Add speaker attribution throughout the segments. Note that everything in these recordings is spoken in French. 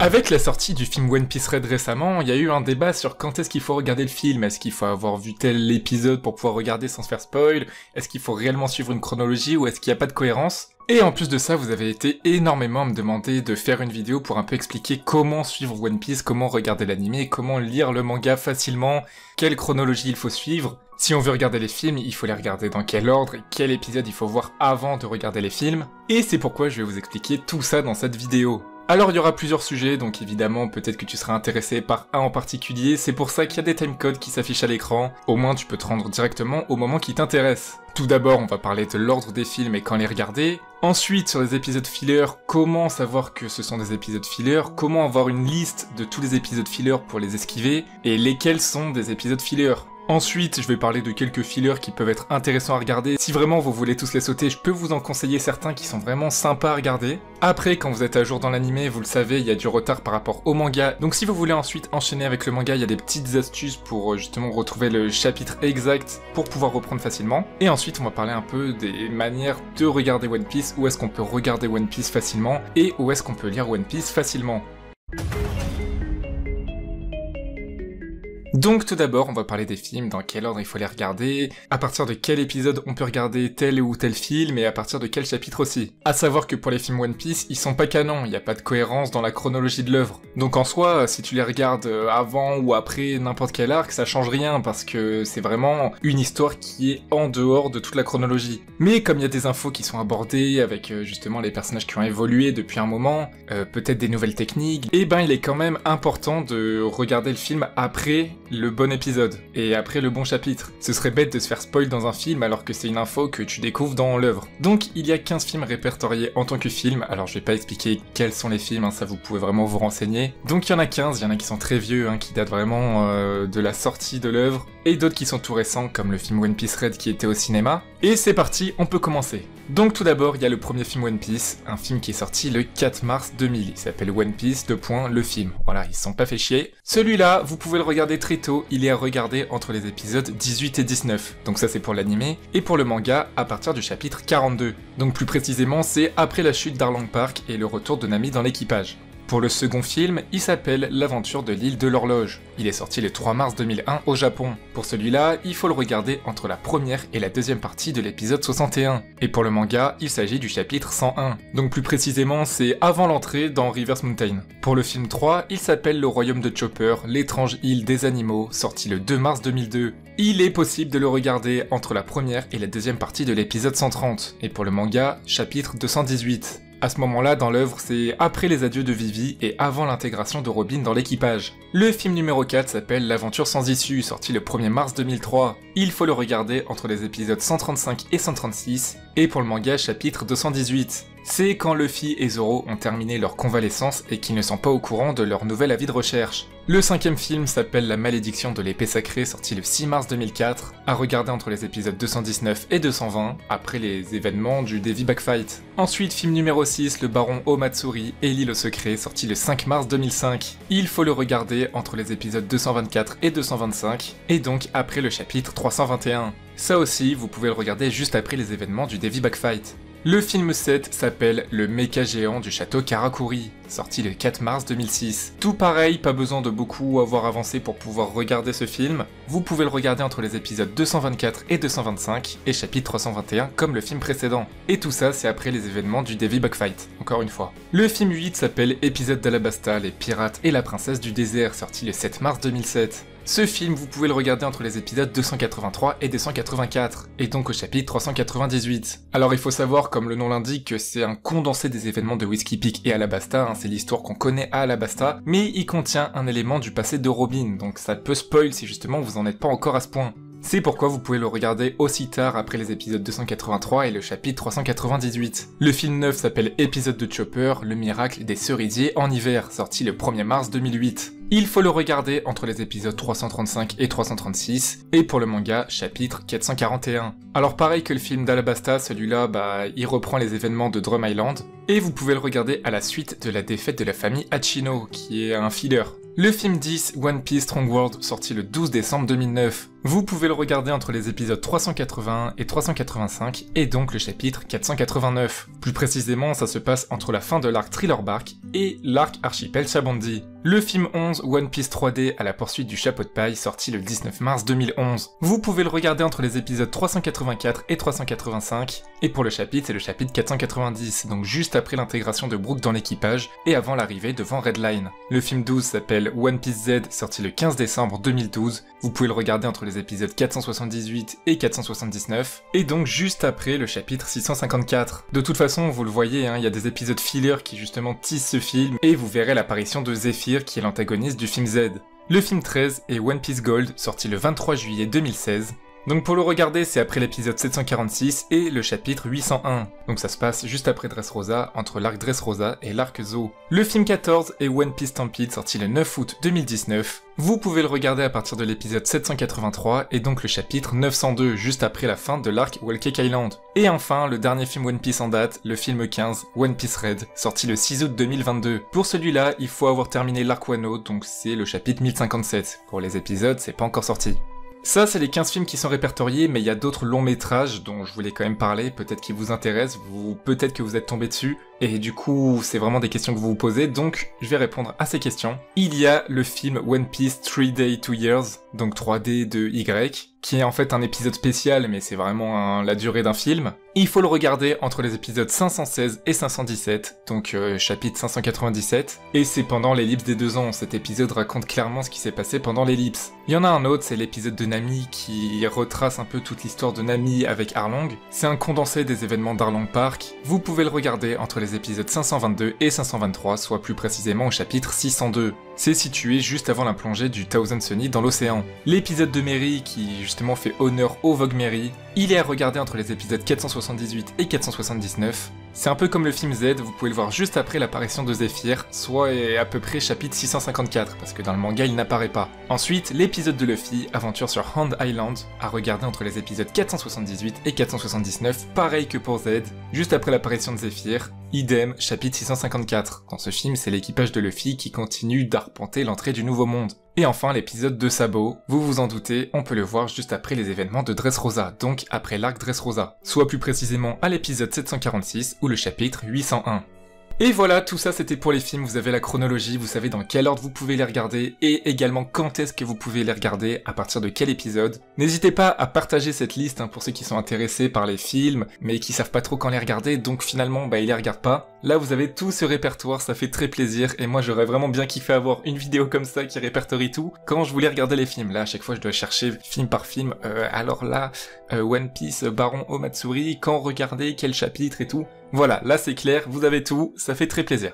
Speaker 1: Avec la sortie du film One Piece Red récemment, il y a eu un débat sur quand est-ce qu'il faut regarder le film. Est-ce qu'il faut avoir vu tel épisode pour pouvoir regarder sans se faire spoil? Est-ce qu'il faut réellement suivre une chronologie ou est-ce qu'il n'y a pas de cohérence? Et en plus de ça, vous avez été énormément à me demander de faire une vidéo pour un peu expliquer comment suivre One Piece, comment regarder l'anime, comment lire le manga facilement, quelle chronologie il faut suivre. Si on veut regarder les films, il faut les regarder dans quel ordre et quel épisode il faut voir avant de regarder les films. Et c'est pourquoi je vais vous expliquer tout ça dans cette vidéo. Alors il y aura plusieurs sujets, donc évidemment peut-être que tu seras intéressé par un en particulier, c'est pour ça qu'il y a des timecodes qui s'affichent à l'écran, au moins tu peux te rendre directement au moment qui t'intéresse. Tout d'abord on va parler de l'ordre des films et quand les regarder, ensuite sur les épisodes filler, comment savoir que ce sont des épisodes filler, comment avoir une liste de tous les épisodes filler pour les esquiver, et lesquels sont des épisodes filler. Ensuite, je vais parler de quelques fillers qui peuvent être intéressants à regarder. Si vraiment vous voulez tous les sauter, je peux vous en conseiller certains qui sont vraiment sympas à regarder. Après, quand vous êtes à jour dans l'anime, vous le savez, il y a du retard par rapport au manga. Donc si vous voulez ensuite enchaîner avec le manga, il y a des petites astuces pour justement retrouver le chapitre exact pour pouvoir reprendre facilement. Et ensuite, on va parler un peu des manières de regarder One Piece, où est-ce qu'on peut regarder One Piece facilement et où est-ce qu'on peut lire One Piece facilement. Donc tout d'abord, on va parler des films, dans quel ordre il faut les regarder, à partir de quel épisode on peut regarder tel ou tel film, et à partir de quel chapitre aussi. À savoir que pour les films One Piece, ils sont pas canons, il n'y a pas de cohérence dans la chronologie de l'œuvre. Donc en soi, si tu les regardes avant ou après n'importe quel arc, ça change rien, parce que c'est vraiment une histoire qui est en dehors de toute la chronologie. Mais comme il y a des infos qui sont abordées, avec justement les personnages qui ont évolué depuis un moment, peut-être des nouvelles techniques, et ben il est quand même important de regarder le film après le bon épisode, et après le bon chapitre. Ce serait bête de se faire spoil dans un film alors que c'est une info que tu découvres dans l'œuvre. Donc il y a 15 films répertoriés en tant que film, alors je vais pas expliquer quels sont les films, ça vous pouvez vraiment vous renseigner. Donc il y en a 15, il y en a qui sont très vieux, qui datent vraiment de la sortie de l'œuvre, et d'autres qui sont tout récents, comme le film One Piece Red qui était au cinéma. Et c'est parti, on peut commencer. Donc tout d'abord, il y a le premier film One Piece, un film qui est sorti le 4 mars 2000, il s'appelle One Piece, le film. Voilà, ils se sont pas fait chier. Celui-là, vous pouvez le regarder très tôt, il est à regarder entre les épisodes 18 et 19. Donc ça c'est pour l'anime, et pour le manga, à partir du chapitre 42. Donc plus précisément, c'est après la chute d'Arlong Park et le retour de Nami dans l'équipage. Pour le second film, il s'appelle L'aventure de l'île de l'horloge. Il est sorti le 3 mars 2001 au Japon. Pour celui-là, il faut le regarder entre la première et la deuxième partie de l'épisode 61. Et pour le manga, il s'agit du chapitre 101. Donc plus précisément, c'est avant l'entrée dans Reverse Mountain. Pour le film 3, il s'appelle Le Royaume de Chopper, l'étrange île des animaux, sorti le 2 mars 2002. Il est possible de le regarder entre la première et la deuxième partie de l'épisode 130. Et pour le manga, chapitre 218. À ce moment-là, dans l'œuvre, c'est après les adieux de Vivi et avant l'intégration de Robin dans l'équipage. Le film numéro 4 s'appelle L'aventure sans issue, sorti le 1er mars 2003. Il faut le regarder entre les épisodes 135 et 136, et pour le manga, chapitre 218. C'est quand Luffy et Zoro ont terminé leur convalescence et qu'ils ne sont pas au courant de leur nouvel avis de recherche. Le cinquième film s'appelle La malédiction de l'épée sacrée, sorti le 6 mars 2004, à regarder entre les épisodes 219 et 220, après les événements du Devi Backfight. Ensuite, film numéro 6, Le baron Omatsuri et l'île au secret, sorti le 5 mars 2005. Il faut le regarder entre les épisodes 224 et 225, et donc après le chapitre 321. Ça aussi, vous pouvez le regarder juste après les événements du Devi Backfight. Le film 7 s'appelle Le méca géant du château Karakuri, sorti le 4 mars 2006. Tout pareil, pas besoin de beaucoup avoir avancé pour pouvoir regarder ce film. Vous pouvez le regarder entre les épisodes 224 et 225, et chapitre 321 comme le film précédent. Et tout ça, c'est après les événements du Devi Backfight, encore une fois. Le film 8 s'appelle Épisode d'Alabasta, les pirates et la princesse du désert, sorti le 7 mars 2007. Ce film, vous pouvez le regarder entre les épisodes 283 et 284, et donc au chapitre 398. Alors il faut savoir, comme le nom l'indique, que c'est un condensé des événements de Whiskey Peak et Alabasta, c'est l'histoire qu'on connaît à Alabasta, mais il contient un élément du passé de Robin, donc ça peut spoil si justement vous en êtes pas encore à ce point. C'est pourquoi vous pouvez le regarder aussi tard après les épisodes 283 et le chapitre 398. Le film 9 s'appelle Épisode de Chopper, le miracle des cerisiers en hiver, sorti le 1er mars 2008. Il faut le regarder entre les épisodes 335 et 336, et pour le manga, chapitre 441. Alors pareil que le film d'Alabasta, celui-là, il reprend les événements de Drum Island, et vous pouvez le regarder à la suite de la défaite de la famille Hachino, qui est un filler. Le film 10, One Piece Strong World, sorti le 12 décembre 2009. Vous pouvez le regarder entre les épisodes 381 et 385, et donc le chapitre 489. Plus précisément, ça se passe entre la fin de l'arc Thriller Bark et l'arc Archipel Chabandi. Le film 11, One Piece 3D à la poursuite du chapeau de paille, sorti le 19 mars 2011. Vous pouvez le regarder entre les épisodes 384 et 385, et pour le chapitre, c'est le chapitre 490, donc juste après l'intégration de Brook dans l'équipage, et avant l'arrivée devant Redline. Le film 12 s'appelle One Piece Z, sorti le 15 décembre 2012. Vous pouvez le regarder entre les épisodes 478 et 479, et donc juste après le chapitre 654. De toute façon, vous le voyez, il y a des épisodes filler qui justement tissent ce film, et vous verrez l'apparition de Zephyr qui est l'antagoniste du film Z. Le film 13 est One Piece Gold, sorti le 23 juillet 2016. Donc pour le regarder, c'est après l'épisode 746 et le chapitre 801. Donc ça se passe juste après Dressrosa, entre l'arc Dressrosa et l'arc Zo. Le film 14 est One Piece Stampede, sorti le 9 août 2019. Vous pouvez le regarder à partir de l'épisode 783 et donc le chapitre 902, juste après la fin de l'arc Whole Cake Island. Et enfin, le dernier film One Piece en date, le film 15, One Piece Red, sorti le 6 août 2022. Pour celui-là, il faut avoir terminé l'arc Wano, donc c'est le chapitre 1057. Pour les épisodes, c'est pas encore sorti. Ça, c'est les 15 films qui sont répertoriés, mais il y a d'autres longs métrages dont je voulais quand même parler, peut-être qu'ils vous intéressent, peut-être que vous êtes tombé dessus, et du coup, c'est vraiment des questions que vous vous posez, donc je vais répondre à ces questions. Il y a le film One Piece 3 Day 2 Years, donc 3D de Y, qui est en fait un épisode spécial, mais c'est vraiment la durée d'un film. Il faut le regarder entre les épisodes 516 et 517, donc chapitre 597, et c'est pendant l'ellipse des 2 ans. Cet épisode raconte clairement ce qui s'est passé pendant l'ellipse. Il y en a un autre, c'est l'épisode de Nami qui retrace un peu toute l'histoire de Nami avec Arlong. C'est un condensé des événements d'Arlong Park. Vous pouvez le regarder entre les épisodes 522 et 523, soit plus précisément au chapitre 602. C'est situé juste avant la plongée du Thousand Sunny dans l'océan. L'épisode de Merry, qui justement fait honneur au Vogue Merry, il est à regarder entre les épisodes 478 et 479. C'est un peu comme le film Z, vous pouvez le voir juste après l'apparition de Zephyr, soit à peu près chapitre 654, parce que dans le manga il n'apparaît pas. Ensuite, l'épisode de Luffy, Aventure sur Hand Island, à regarder entre les épisodes 478 et 479, pareil que pour Z, juste après l'apparition de Zephyr. Idem, chapitre 654. Dans ce film, c'est l'équipage de Luffy qui continue d'arpenter l'entrée du Nouveau Monde. Et enfin, l'épisode de Sabo, vous vous en doutez, on peut le voir juste après les événements de Dressrosa, donc après l'arc Dressrosa, soit plus précisément à l'épisode 746 ou le chapitre 801. Et voilà, tout ça c'était pour les films, vous avez la chronologie, vous savez dans quel ordre vous pouvez les regarder, et également quand est-ce que vous pouvez les regarder, à partir de quel épisode. N'hésitez pas à partager cette liste pour ceux qui sont intéressés par les films, mais qui savent pas trop quand les regarder, donc finalement ils les regardent pas. Là vous avez tout ce répertoire, ça fait très plaisir, et moi j'aurais vraiment bien kiffé avoir une vidéo comme ça qui répertorie tout, quand je voulais regarder les films. Là à chaque fois je dois chercher film par film, alors là, One Piece, Baron Omatsuri, quand regarder, quel chapitre et tout. Voilà, là c'est clair, vous avez tout, ça fait très plaisir.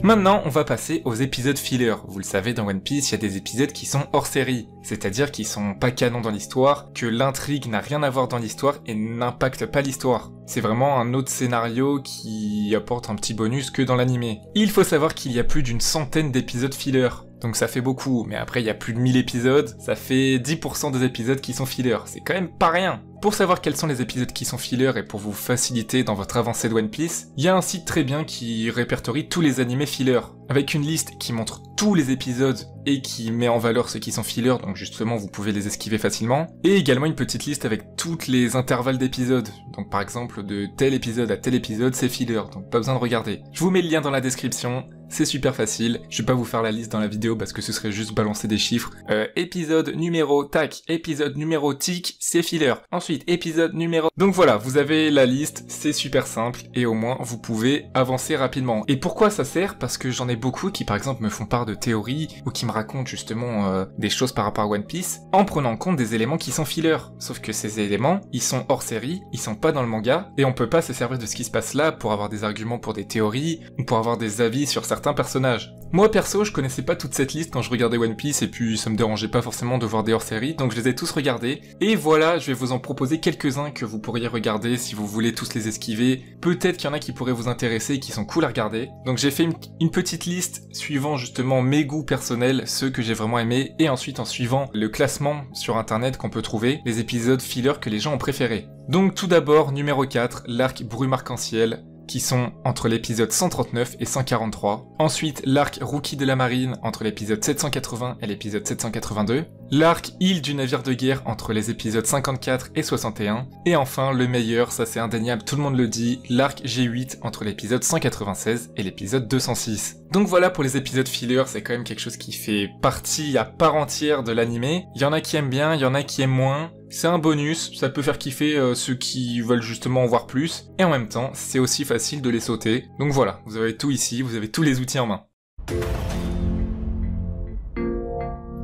Speaker 1: Maintenant, on va passer aux épisodes filler. Vous le savez, dans One Piece, il y a des épisodes qui sont hors série, c'est-à-dire qui sont pas canons dans l'histoire, que l'intrigue n'a rien à voir dans l'histoire et n'impacte pas l'histoire. C'est vraiment un autre scénario qui apporte un petit bonus que dans l'animé. Il faut savoir qu'il y a plus d'une centaine d'épisodes filler. Donc ça fait beaucoup, mais après il y a plus de 1000 épisodes, ça fait 10% des épisodes qui sont filler, c'est quand même pas rien. Pour savoir quels sont les épisodes qui sont filler et pour vous faciliter dans votre avancée de One Piece, il y a un site très bien qui répertorie tous les animés filler, avec une liste qui montre tous les épisodes et qui met en valeur ceux qui sont filler, donc justement vous pouvez les esquiver facilement, et également une petite liste avec toutes les intervalles d'épisodes, donc par exemple de tel épisode à tel épisode c'est filler, donc pas besoin de regarder. Je vous mets le lien dans la description, c'est super facile, je vais pas vous faire la liste dans la vidéo parce que ce serait juste balancer des chiffres. Épisode numéro tac, épisode numéro tic, c'est filler. Ensuite, épisode numéro... Donc voilà, vous avez la liste, c'est super simple, et au moins vous pouvez avancer rapidement. Et pourquoi ça sert? Parce que j'en ai beaucoup qui par exemple me font part de théories, ou qui me racontent justement des choses par rapport à One Piece, en prenant en compte des éléments qui sont filler. Sauf que ces éléments, ils sont hors série, ils sont pas dans le manga, et on peut pas se servir de ce qui se passe là pour avoir des arguments pour des théories, ou pour avoir des avis sur certains personnages. Moi perso, je connaissais pas toute cette liste quand je regardais One Piece et puis ça me dérangeait pas forcément de voir des hors-séries, donc je les ai tous regardés. Et voilà, je vais vous en proposer quelques-uns que vous pourriez regarder si vous voulez tous les esquiver. Peut-être qu'il y en a qui pourraient vous intéresser et qui sont cool à regarder. Donc j'ai fait une petite liste suivant justement mes goûts personnels, ceux que j'ai vraiment aimés, et ensuite en suivant le classement sur internet qu'on peut trouver, les épisodes filler que les gens ont préférés. Donc tout d'abord, numéro 4, l'arc Brume Arc-en-Ciel. qui sont entre l'épisode 139 et 143. Ensuite, l'arc Rookie de la Marine entre l'épisode 780 et l'épisode 782. L'arc Île du navire de guerre entre les épisodes 54 et 61. Et enfin, le meilleur, ça c'est indéniable, tout le monde le dit, l'arc G8 entre l'épisode 196 et l'épisode 206. Donc voilà pour les épisodes filler, c'est quand même quelque chose qui fait partie à part entière de l'animé. Il y en a qui aiment bien, il y en a qui aiment moins. C'est un bonus, ça peut faire kiffer ceux qui veulent justement en voir plus. Et en même temps, c'est aussi facile de les sauter. Donc voilà, vous avez tout ici, vous avez tous les outils en main.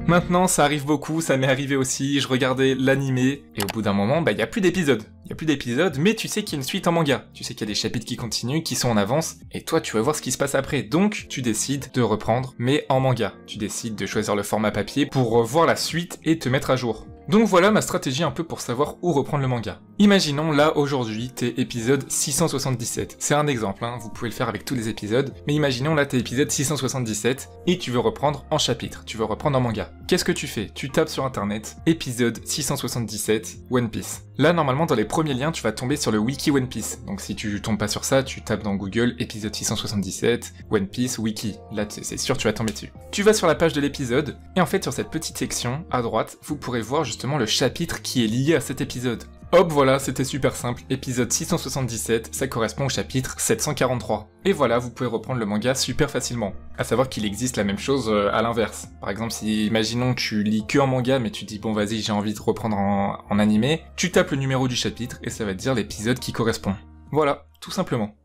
Speaker 1: Maintenant, ça arrive beaucoup, ça m'est arrivé aussi, je regardais l'animé, et au bout d'un moment, il y a plus d'épisodes. Il y a plus d'épisodes, mais tu sais qu'il y a une suite en manga. Tu sais qu'il y a des chapitres qui continuent, qui sont en avance, et toi, tu vas voir ce qui se passe après. Donc, tu décides de reprendre, mais en manga. Tu décides de choisir le format papier pour voir la suite et te mettre à jour. Donc voilà ma stratégie un peu pour savoir où reprendre le manga. Imaginons là aujourd'hui t'es épisode 677. C'est un exemple, hein, vous pouvez le faire avec tous les épisodes, mais imaginons là t'es épisode 677 et tu veux reprendre en chapitre, tu veux reprendre en manga. Qu'est-ce que tu fais? Tu tapes sur internet épisode 677 One Piece. Là normalement dans les premiers liens tu vas tomber sur le wiki One Piece. Donc si tu tombes pas sur ça, tu tapes dans Google épisode 677 One Piece wiki. Là c'est sûr tu vas tomber dessus. Tu vas sur la page de l'épisode et en fait sur cette petite section à droite, vous pourrez voir justement le chapitre qui est lié à cet épisode. Hop, voilà, c'était super simple, épisode 677, ça correspond au chapitre 743. Et voilà, vous pouvez reprendre le manga super facilement. À savoir qu'il existe la même chose à l'inverse. Par exemple, si, imaginons, tu lis que en manga, mais tu dis, bon vas-y, j'ai envie de reprendre en animé, tu tapes le numéro du chapitre, et ça va te dire l'épisode qui correspond. Voilà, tout simplement.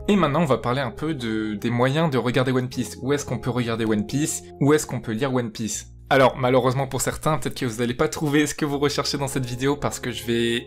Speaker 1: Et maintenant, on va parler un peu des moyens de regarder One Piece. Où est-ce qu'on peut regarder One Piece? Où est-ce qu'on peut lire One Piece? Alors, malheureusement pour certains, peut-être que vous n'allez pas trouver ce que vous recherchez dans cette vidéo parce que je vais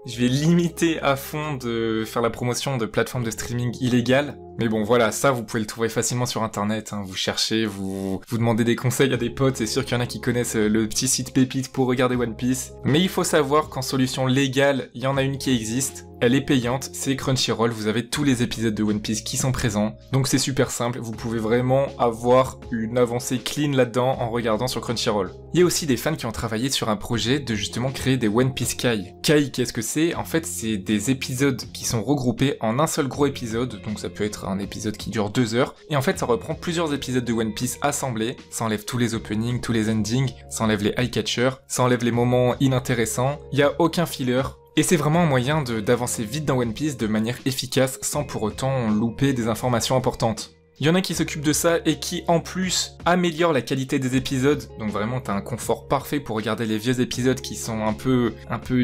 Speaker 1: limiter à fond de faire la promotion de plateformes de streaming illégales. Mais bon, voilà, ça, vous pouvez le trouver facilement sur internet, hein. Vous cherchez, vous demandez des conseils à des potes, c'est sûr qu'il y en a qui connaissent le petit site pépite pour regarder One Piece. Mais il faut savoir qu'en solution légale, il y en a une qui existe. Elle est payante, c'est Crunchyroll, vous avez tous les épisodes de One Piece qui sont présents. Donc c'est super simple, vous pouvez vraiment avoir une avancée clean là-dedans en regardant sur Crunchyroll. Il y a aussi des fans qui ont travaillé sur un projet de justement créer des One Piece Kai. Kai, qu'est-ce que c'est? En fait, c'est des épisodes qui sont regroupés en un seul gros épisode, donc ça peut être un épisode qui dure 2 heures, et en fait ça reprend plusieurs épisodes de One Piece assemblés, ça enlève tous les openings, tous les endings, ça enlève les eye catchers, ça enlève les moments inintéressants, il y a aucun filler. Et c'est vraiment un moyen d'avancer vite dans One Piece de manière efficace sans pour autant louper des informations importantes. Il y en a qui s'occupent de ça et qui en plus améliorent la qualité des épisodes, donc vraiment t'as un confort parfait pour regarder les vieux épisodes qui sont un peu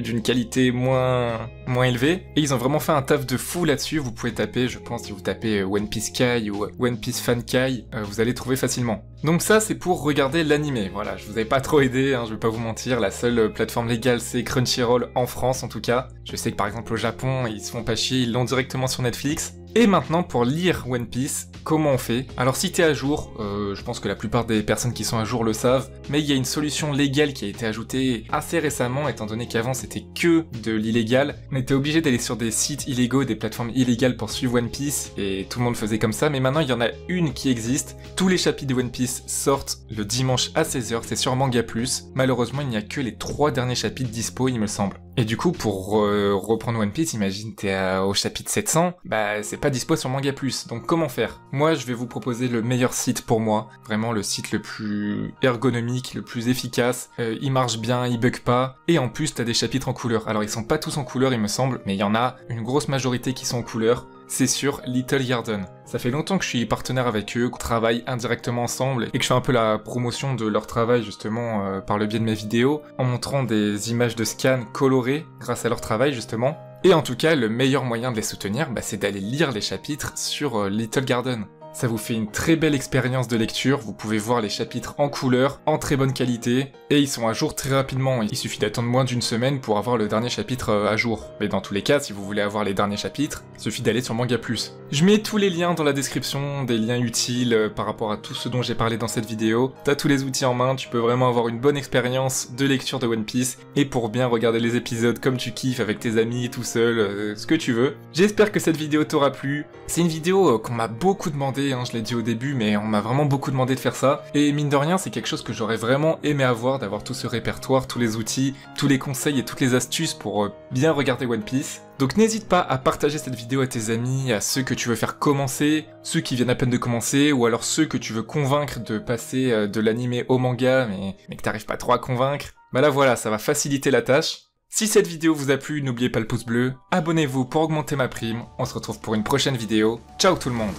Speaker 1: d'une qualité moins élevée, et ils ont vraiment fait un taf de fou là-dessus. Vous pouvez taper, je pense si vous tapez One Piece Kai ou One Piece Fan Kai, vous allez trouver facilement. Donc ça c'est pour regarder l'animé, voilà, je vous avais pas trop aidé, hein, je vais pas vous mentir, la seule plateforme légale c'est Crunchyroll en France en tout cas. Je sais que par exemple au Japon ils se font pas chier, ils l'ont directement sur Netflix. Et maintenant, pour lire One Piece, comment on fait? Alors si t'es à jour, je pense que la plupart des personnes qui sont à jour le savent, mais il y a une solution légale qui a été ajoutée assez récemment, étant donné qu'avant c'était que de l'illégal, mais t'es obligé d'aller sur des sites illégaux, des plateformes illégales pour suivre One Piece, et tout le monde faisait comme ça, mais maintenant il y en a une qui existe. Tous les chapitres de One Piece sortent le dimanche à 16h, c'est sur Manga Plus. Malheureusement, il n'y a que les 3 derniers chapitres dispo, il me semble. Et du coup, pour reprendre One Piece, imagine t'es au chapitre 700, bah c'est pas dispo sur Manga Plus, donc comment faire? Moi, je vais vous proposer le meilleur site pour moi, vraiment le site le plus ergonomique, le plus efficace, il marche bien, il bug pas, et en plus t'as des chapitres en couleur. Alors ils sont pas tous en couleur il me semble, mais il y en a une grosse majorité qui sont en couleur. C'est sur Little Garden. Ça fait longtemps que je suis partenaire avec eux, qu'on travaille indirectement ensemble et que je fais un peu la promotion de leur travail justement par le biais de mes vidéos, en montrant des images de scan colorées grâce à leur travail justement. Et en tout cas, le meilleur moyen de les soutenir, c'est d'aller lire les chapitres sur Little Garden. Ça vous fait une très belle expérience de lecture, vous pouvez voir les chapitres en couleur, en très bonne qualité, et ils sont à jour très rapidement, il suffit d'attendre moins d'une semaine pour avoir le dernier chapitre à jour. Mais dans tous les cas, si vous voulez avoir les derniers chapitres, il suffit d'aller sur Manga Plus. Je mets tous les liens dans la description, des liens utiles par rapport à tout ce dont j'ai parlé dans cette vidéo. T'as tous les outils en main, tu peux vraiment avoir une bonne expérience de lecture de One Piece, et pour bien regarder les épisodes comme tu kiffes, avec tes amis, tout seul, ce que tu veux. J'espère que cette vidéo t'aura plu. C'est une vidéo qu'on m'a beaucoup demandé, demandé, hein, je l'ai dit au début, mais on m'a vraiment beaucoup demandé de faire ça. Et mine de rien, c'est quelque chose que j'aurais vraiment aimé avoir, d'avoir tout ce répertoire, tous les outils, tous les conseils et toutes les astuces pour bien regarder One Piece. Donc n'hésite pas à partager cette vidéo à tes amis, à ceux que tu veux faire commencer, ceux qui viennent à peine de commencer, ou alors ceux que tu veux convaincre de passer de l'anime au manga, mais que t'arrives pas trop à convaincre. Bah là voilà, ça va faciliter la tâche. Si cette vidéo vous a plu, n'oubliez pas le pouce bleu, abonnez-vous pour augmenter ma prime, on se retrouve pour une prochaine vidéo, ciao tout le monde!